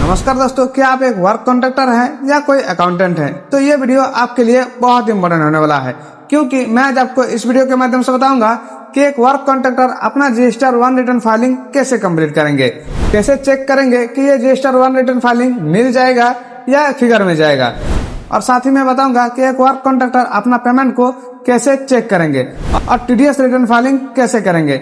नमस्कार दोस्तों, क्या आप एक वर्क कॉन्ट्रैक्टर हैं या कोई अकाउंटेंट हैं? तो ये वीडियो आपके लिए बहुत इंपॉर्टेंट होने वाला है, क्योंकि मैं आज आपको इस वीडियो के माध्यम से बताऊंगा कि एक वर्क कॉन्ट्रैक्टर अपना जीएसटी 1 रिटर्न फाइलिंग कैसे कंप्लीट करेंगे, कैसे चेक करेंगे कि ये जीएसटी 1 रिटर्न फाइलिंग मिल जाएगा या फिगर में जाएगा, और साथ ही मैं बताऊंगा कि एक वर्क कॉन्ट्रैक्टर अपना पेमेंट को कैसे चेक करेंगे और टीडीएस रिटर्न फाइलिंग कैसे करेंगे।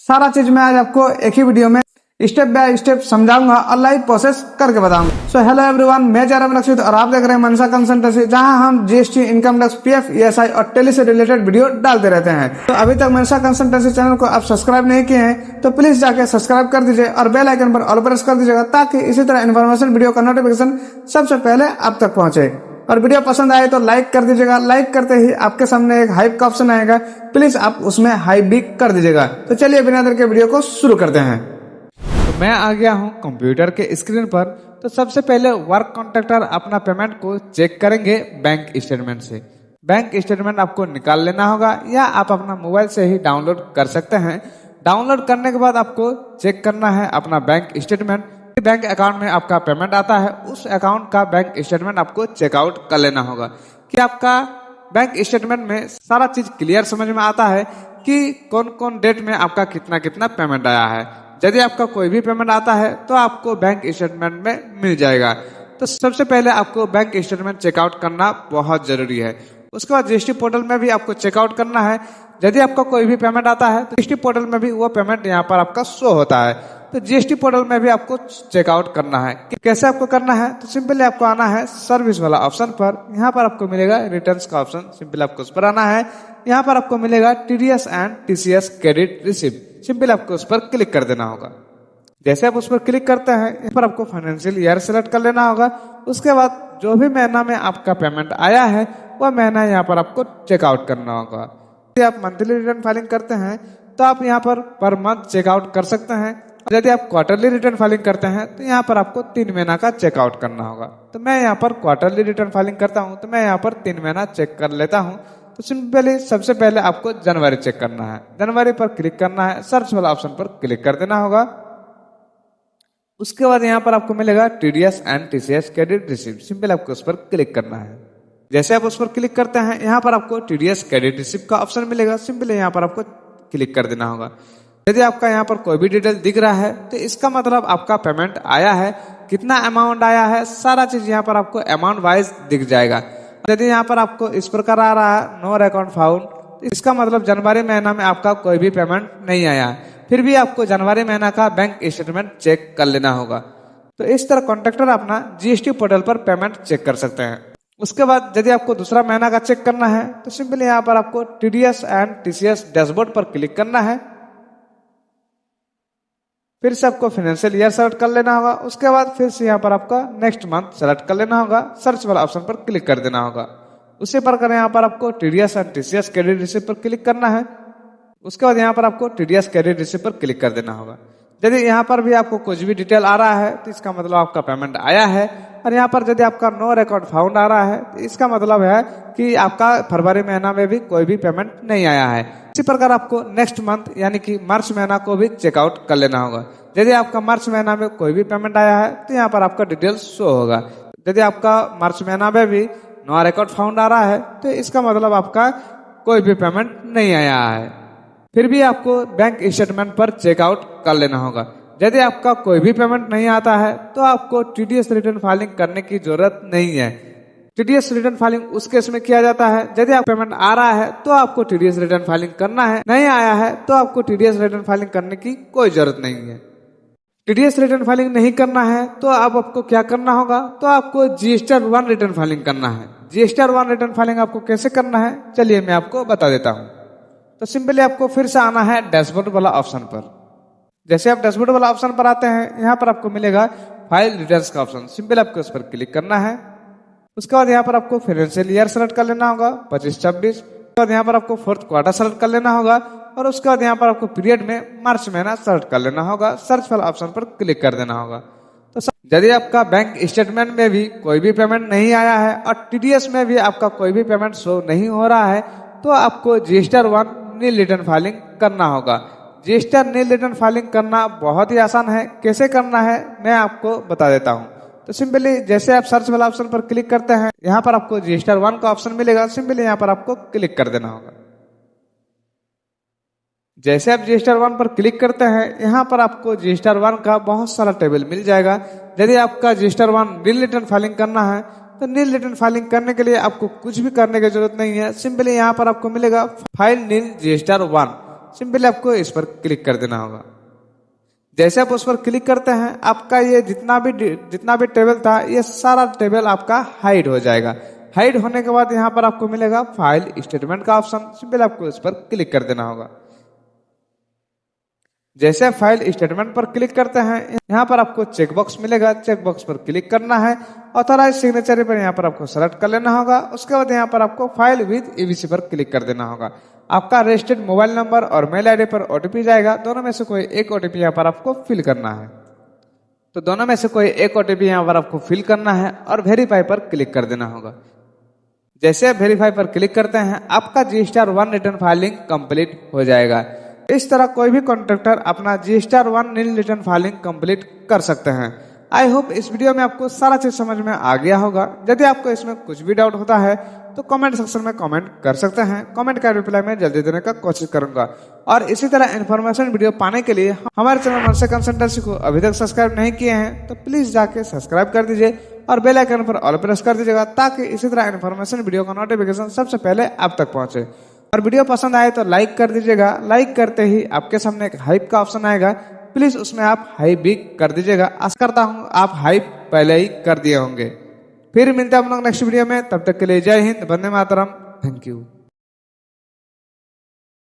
सारा चीज मैं आज आपको एक ही वीडियो में स्टेप बाय स्टेप समझाऊंगा और लाइव प्रोसेस करके बताऊंगा। सो हेलो एवरीवन, मैं जयराम लक्षित और आप देख रहे हैं मनसा कंसल्टेंसी, जहां हम GST, income tax, PF, ESI और टेली से रिलेटेड वीडियो डालते रहते हैं। तो अभी तक मनसा कंसल्टेंसी चैनल को आप सब्सक्राइब नहीं किए हैं तो प्लीज जाके सब्सक्राइब कर दीजिए और बेल आइकन पर ऑल प्रेस कर दीजिएगा, ताकि इसी तरह इन्फॉर्मेशन वीडियो का नोटिफिकेशन सबसे पहले आप तक पहुंचे। और वीडियो पसंद आए तो लाइक कर दीजिएगा। लाइक करते ही आपके सामने एक हाइप का ऑप्शन आएगा, प्लीज आप उसमें हाइप भी कर दीजिएगा। तो चलिए बिना देर के वीडियो को शुरू करते हैं। तो मैं आ गया हूं कंप्यूटर के स्क्रीन पर। तो सबसे पहले वर्क कॉन्ट्रैक्टर अपना पेमेंट को चेक करेंगे बैंक स्टेटमेंट से। बैंक स्टेटमेंट आपको निकाल लेना होगा या आप अपना मोबाइल से ही डाउनलोड कर सकते हैं। डाउनलोड करने के बाद आपको चेक करना है अपना बैंक स्टेटमेंट। बैंक अकाउंट में आपका पेमेंट आता है, उस अकाउंट का बैंक स्टेटमेंट आपको चेकआउट कर लेना होगा कि आपका बैंक स्टेटमेंट में सारा चीज क्लियर समझ में आता है कि कौन कौन डेट में आपका कितना कितना पेमेंट आया है। यदि आपका कोई भी पेमेंट आता है तो आपको बैंक स्टेटमेंट में मिल जाएगा। तो सबसे पहले आपको बैंक स्टेटमेंट चेकआउट करना बहुत जरूरी है। उसके बाद जीएसटी पोर्टल में भी आपको चेकआउट करना है। यदि आपका कोई भी पेमेंट आता है तो जीएसटी पोर्टल में भी वो पेमेंट यहाँ पर आपका शो होता है। तो जीएसटी पोर्टल में भी आपको चेकआउट करना है। कैसे आपको करना है? तो सिंपली आपको आना है सर्विस वाला ऑप्शन पर। यहाँ पर आपको मिलेगा रिटर्न्स का ऑप्शन, सिंपली आपको उस पर आना है। यहाँ पर आपको मिलेगा TDS and TCS credit receipt, simply आपको उस पर क्लिक कर देना होगा। जैसे आप उस पर क्लिक करते हैं, यहाँ पर आपको फाइनेंशियल ईयर सेलेक्ट कर लेना होगा। उसके बाद जो भी महीना में आपका पेमेंट आया है वह महीना यहाँ पर आपको चेकआउट करना होगा। यदि आप मंथली रिटर्न फाइलिंग करते हैं तो आप यहाँ पर मंथ चेकआउट कर सकते हैं। यदि आप क्वार्टरली रिटर्न फाइलिंग करते हैं तो यहाँ पर आपको 3 महीना का चेकआउट करना होगा। तो मैं यहाँ पर क्वार्टरली रिटर्न फाइलिंग करता हूँ, तो मैं यहाँ पर 3 महीना चेक कर लेता हूँ। तो सिंपली सबसे पहले आपको जनवरी चेक करना है। जनवरी पर क्लिक करना है, सर्च वाला ऑप्शन पर क्लिक कर देना होगा। उसके बाद यहाँ पर आपको मिलेगा TDS and TCS credit receipt, simply आपको उस पर क्लिक करना है। जैसे आप उस पर क्लिक करते हैं, यहाँ पर आपको टीडीएस क्रेडिट रिसीप्ट का ऑप्शन मिलेगा, सिंपली यहाँ पर आपको क्लिक कर देना होगा। यदि आपका यहाँ पर कोई भी डिटेल दिख रहा है तो इसका मतलब आपका पेमेंट आया है, कितना अमाउंट आया है, सारा चीज यहाँ पर आपको अमाउंट वाइज दिख जाएगा। यदि यहाँ पर आपको इस प्रकार आ रहा है नो अकाउंट फाउंड, तो इसका मतलब जनवरी महीना में आपका कोई भी पेमेंट नहीं आया है। फिर भी आपको जनवरी महीना का बैंक स्टेटमेंट चेक कर लेना होगा। तो इस तरह कॉन्ट्रैक्टर अपना जीएसटी पोर्टल पर पेमेंट चेक कर सकते हैं। उसके बाद यदि आपको दूसरा महीना का चेक करना है तो सिंपली यहाँ पर आपको टीडीएस एंड टीसीएस डैशबोर्ड पर क्लिक करना है। फिर से आपको फाइनेंशियल ईयर सेलेक्ट कर लेना होगा। उसके बाद फिर से यहाँ पर आपका नेक्स्ट मंथ सेलेक्ट कर लेना होगा, सर्च वाला ऑप्शन पर क्लिक कर देना होगा। उसी प्रकार यहाँ पर आपको TDS and TCS credit receipt पर क्लिक करना है। उसके बाद यहाँ पर आपको टीडीएस क्रेडिट रिसीप्ट पर क्लिक कर देना होगा। यदि यहाँ पर भी आपको कुछ भी डिटेल आ रहा है तो इसका मतलब आपका पेमेंट आया है। और यहाँ पर यदि आपका नो अकाउंट फाउंड आ रहा है तो इसका मतलब है कि आपका फरवरी महीना में भी कोई भी पेमेंट नहीं आया है। इसी प्रकार आपको नेक्स्ट मंथ यानी कि मार्च महीना को भी चेकआउट कर लेना होगा। यदि आपका मार्च महीना में कोई भी पेमेंट आया है तो यहाँ पर आपका डिटेल्स शो होगा। यदि आपका मार्च महीना में भी नो अकाउंट फाउंड आ रहा है तो इसका मतलब आपका कोई भी पेमेंट नहीं आया है। फिर भी आपको बैंक स्टेटमेंट पर चेकआउट कर लेना होगा। यदि आपका कोई भी पेमेंट नहीं आता है तो आपको टीडीएस रिटर्न फाइलिंग करने की जरूरत नहीं है। टीडीएस रिटर्न फाइलिंग उस केस में किया जाता है यदि आप पेमेंट आ रहा है तो आपको टीडीएस रिटर्न फाइलिंग करना है, नहीं आया है तो आपको टीडीएस रिटर्न फाइलिंग करने की कोई जरूरत नहीं है। टीडीएस रिटर्न फाइलिंग नहीं करना है तो अब आपको क्या करना होगा? तो आपको जीएसटी 1 रिटर्न फाइलिंग करना है। जीएसटी 1 रिटर्न फाइलिंग आपको कैसे करना है चलिए मैं आपको बता देता हूँ। तो सिंपली आपको फिर से आना है डैशबोर्ड वाला ऑप्शन पर। जैसे आप डैशबोर्ड वाला ऑप्शन पर आते हैं, यहाँ पर आपको मिलेगा फाइल रिटर्न्स का ऑप्शन, सिंपली आपको उस पर क्लिक करना है। उसके बाद यहाँ पर आपको फाइनेंशियल ईयर सेलेक्ट कर लेना होगा 25-26। उसके बाद यहाँ पर आपको 4th क्वार्टर सेलेक्ट कर लेना होगा और उसके बाद यहाँ पर आपको पीरियड में मार्च महीना सेलेक्ट कर लेना होगा, सर्च वाला ऑप्शन पर क्लिक कर देना होगा। तो यदि आपका बैंक स्टेटमेंट में भी कोई भी पेमेंट नहीं आया है और टीडीएस में भी आपका कोई भी पेमेंट शो नहीं हो रहा है तो आपको जीएसटी 1 नील रिटर्न फाइलिंग करना होगा। जीएसटी नील रिटर्न फाइलिंग करना बहुत ही आसान है। कैसे करना है मैं आपको बता देता हूँ। तो सिंपली जैसे आप सर्च वाला ऑप्शन पर क्लिक करते हैं, यहाँ पर आपको GStar 1 का ऑप्शन मिलेगा, सिंपली यहाँ पर आपको क्लिक कर देना होगा। जैसे आप GStar 1 पर क्लिक करते हैं, यहाँ पर आपको GStar 1 का बहुत सारा टेबल मिल जाएगा। यदि आपका GStar 1 नील रिटर्न फाइलिंग करना है तो नील रिटर्न फाइलिंग करने के लिए आपको कुछ भी करने की जरूरत नहीं है, सिंपली यहाँ पर आपको मिलेगा फाइल नील GStar 1, सिंपली आपको इस पर क्लिक कर देना होगा। जैसे आप उस पर क्लिक करते हैं, आपका ये जितना भी टेबल था, ये सारा टेबल आपका हाइड हो जाएगा। हाइड होने के बाद यहाँ पर आपको मिलेगा फाइल स्टेटमेंट का ऑप्शन, सिंपली आपको इस पर क्लिक कर देना होगा। जैसे आप फाइल स्टेटमेंट पर क्लिक करते हैं, यहाँ पर आपको चेकबॉक्स मिलेगा, चेकबॉक्स पर क्लिक करना है। ऑथराइज सिग्नेचर पर यहाँ पर आपको सेलेक्ट कर लेना होगा। उसके बाद यहाँ पर आपको फाइल विद EBC पर क्लिक कर देना होगा। आपका रजिस्टर्ड मोबाइल नंबर और मेल आईडी पर OTP जाएगा, दोनों में से कोई एक OTP यहाँ पर आपको फिल करना है। तो दोनों में से कोई एक OTP यहाँ पर आपको फिल करना है और वेरीफाई पर क्लिक कर देना होगा। जैसे आप वेरीफाई पर क्लिक करते हैं, आपका GStar 1 रिटर्न फाइलिंग कंप्लीट हो जाएगा। इस तरह कोई भी कॉन्ट्रैक्टर अपना GStar 1 नील रिटर्न फाइलिंग कंप्लीट कर सकते हैं। आई होप इस वीडियो में आपको सारा चीज समझ में आ गया होगा। यदि आपको इसमें कुछ भी डाउट होता है तो कमेंट सेक्शन में कमेंट कर सकते हैं। कमेंट का रिप्लाई मैं जल्दी देने का कोशिश करूंगा। और इसी तरह इन्फॉर्मेशन वीडियो पाने के लिए हमारे चैनल मनसे कंसल्टेंसी को अभी तक सब्सक्राइब नहीं किए हैं तो प्लीज जाके सब्सक्राइब कर दीजिए और बेल आइकन पर ऑल प्रेस कर दीजिएगा, ताकि इसी तरह इन्फॉर्मेशन वीडियो का नोटिफिकेशन सबसे पहले आप तक पहुंचे। और वीडियो पसंद आए तो लाइक कर दीजिएगा। लाइक करते ही आपके सामने एक हाइप का ऑप्शन आएगा, प्लीज उसमें आप हाइप भी कर दीजिएगा। आशा करता हूँ आप हाइप पहले ही कर दिए होंगे। फिर मिलते हैं हम लोग नेक्स्ट वीडियो में, तब तक के लिए जय हिंद, वंदे मातरम, थैंक यू।